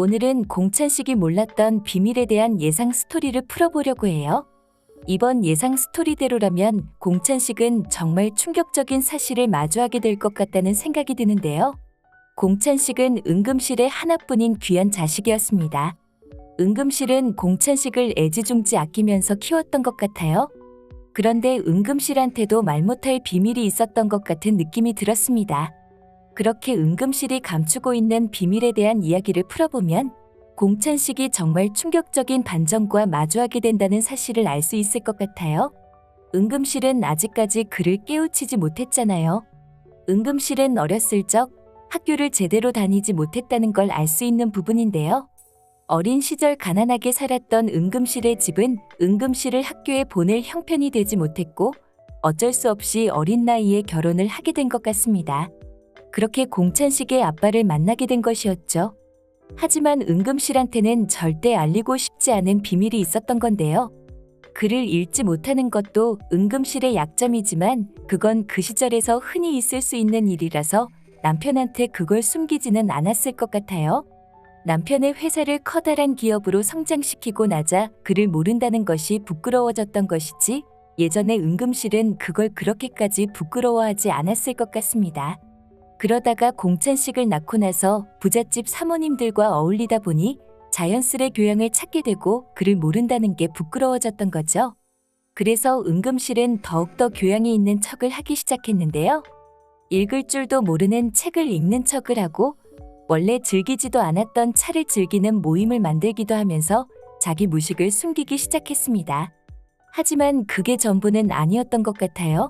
오늘은 공찬식이 몰랐던 비밀에 대한 예상 스토리를 풀어보려고 해요. 이번 예상 스토리대로라면 공찬식은 정말 충격적인 사실을 마주하게 될 것 같다는 생각이 드는데요. 공찬식은 은금실의 하나뿐인 귀한 자식이었습니다. 은금실은 공찬식을 애지중지 아끼면서 키웠던 것 같아요. 그런데 은금실한테도 말 못할 비밀이 있었던 것 같은 느낌이 들었습니다. 그렇게 은금실이 감추고 있는 비밀에 대한 이야기를 풀어보면 공찬식이 정말 충격적인 반전과 마주하게 된다는 사실을 알 수 있을 것 같아요. 은금실은 아직까지 그를 깨우치지 못했잖아요. 은금실은 어렸을 적 학교를 제대로 다니지 못했다는 걸 알 수 있는 부분인데요. 어린 시절 가난하게 살았던 은금실의 집은 은금실을 학교에 보낼 형편이 되지 못했고 어쩔 수 없이 어린 나이에 결혼을 하게 된 것 같습니다. 그렇게 공찬식의 아빠를 만나게 된 것이었죠. 하지만 은금실한테는 절대 알리고 싶지 않은 비밀이 있었던 건데요. 글을 읽지 못하는 것도 은금실의 약점이지만 그건 그 시절에서 흔히 있을 수 있는 일이라서 남편한테 그걸 숨기지는 않았을 것 같아요. 남편의 회사를 커다란 기업으로 성장시키고 나자 글을 모른다는 것이 부끄러워졌던 것이지 예전에 은금실은 그걸 그렇게까지 부끄러워하지 않았을 것 같습니다. 그러다가 공찬식을 낳고 나서 부잣집 사모님들과 어울리다 보니 자연스레 교양을 찾게 되고 글을 모른다는 게 부끄러워졌던 거죠. 그래서 은금실은 더욱더 교양이 있는 척을 하기 시작했는데요. 읽을 줄도 모르는 책을 읽는 척을 하고 원래 즐기지도 않았던 차를 즐기는 모임을 만들기도 하면서 자기 무식을 숨기기 시작했습니다. 하지만 그게 전부는 아니었던 것 같아요.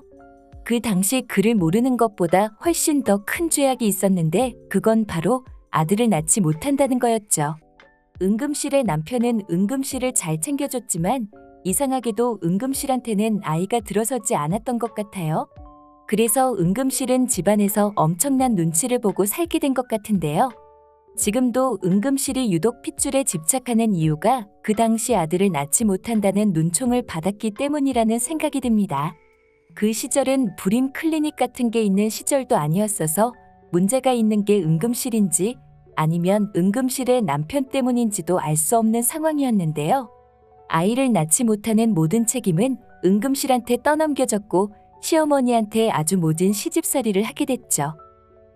그 당시 글을 모르는 것보다 훨씬 더 큰 죄악이 있었는데 그건 바로 아들을 낳지 못한다는 거였죠. 은금실의 남편은 은금실을 잘 챙겨줬지만 이상하게도 은금실한테는 아이가 들어서지 않았던 것 같아요. 그래서 은금실은 집안에서 엄청난 눈치를 보고 살게 된 것 같은데요. 지금도 은금실이 유독 핏줄에 집착하는 이유가 그 당시 아들을 낳지 못한다는 눈총을 받았기 때문이라는 생각이 듭니다. 그 시절은 불임 클리닉 같은 게 있는 시절도 아니었어서 문제가 있는 게 은금실인지 아니면 은금실의 남편 때문인지도 알 수 없는 상황이었는데요. 아이를 낳지 못하는 모든 책임은 은금실한테 떠넘겨졌고 시어머니한테 아주 모진 시집살이를 하게 됐죠.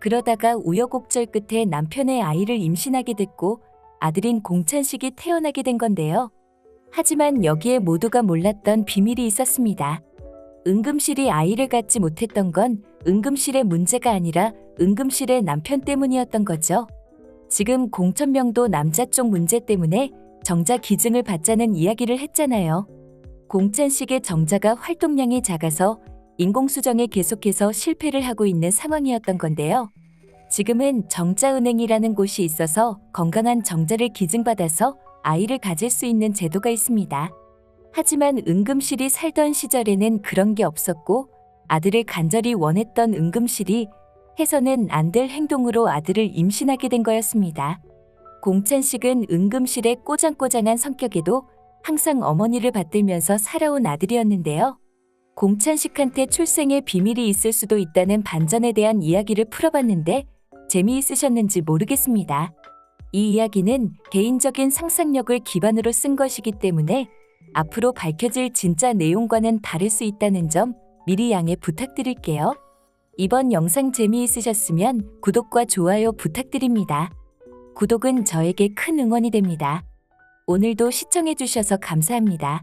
그러다가 우여곡절 끝에 남편의 아이를 임신하게 됐고 아들인 공찬식이 태어나게 된 건데요. 하지만 여기에 모두가 몰랐던 비밀이 있었습니다. 은금실이 아이를 갖지 못했던 건 은금실의 문제가 아니라 은금실의 남편 때문이었던 거죠. 지금 공천명도 남자 쪽 문제 때문에 정자 기증을 받자는 이야기를 했잖아요. 공찬식의 정자가 활동량이 작아서 인공수정에 계속해서 실패를 하고 있는 상황이었던 건데요. 지금은 정자은행이라는 곳이 있어서 건강한 정자를 기증받아서 아이를 가질 수 있는 제도가 있습니다. 하지만 은금실이 살던 시절에는 그런 게 없었고 아들을 간절히 원했던 은금실이 해서는 안 될 행동으로 아들을 임신하게 된 거였습니다. 공찬식은 은금실의 꼬장꼬장한 성격에도 항상 어머니를 받들면서 살아온 아들이었는데요. 공찬식한테 출생의 비밀이 있을 수도 있다는 반전에 대한 이야기를 풀어봤는데 재미있으셨는지 모르겠습니다. 이 이야기는 개인적인 상상력을 기반으로 쓴 것이기 때문에 앞으로 밝혀질 진짜 내용과는 다를 수 있다는 점 미리 양해 부탁드릴게요. 이번 영상 재미있으셨으면 구독과 좋아요 부탁드립니다. 구독은 저에게 큰 응원이 됩니다. 오늘도 시청해주셔서 감사합니다.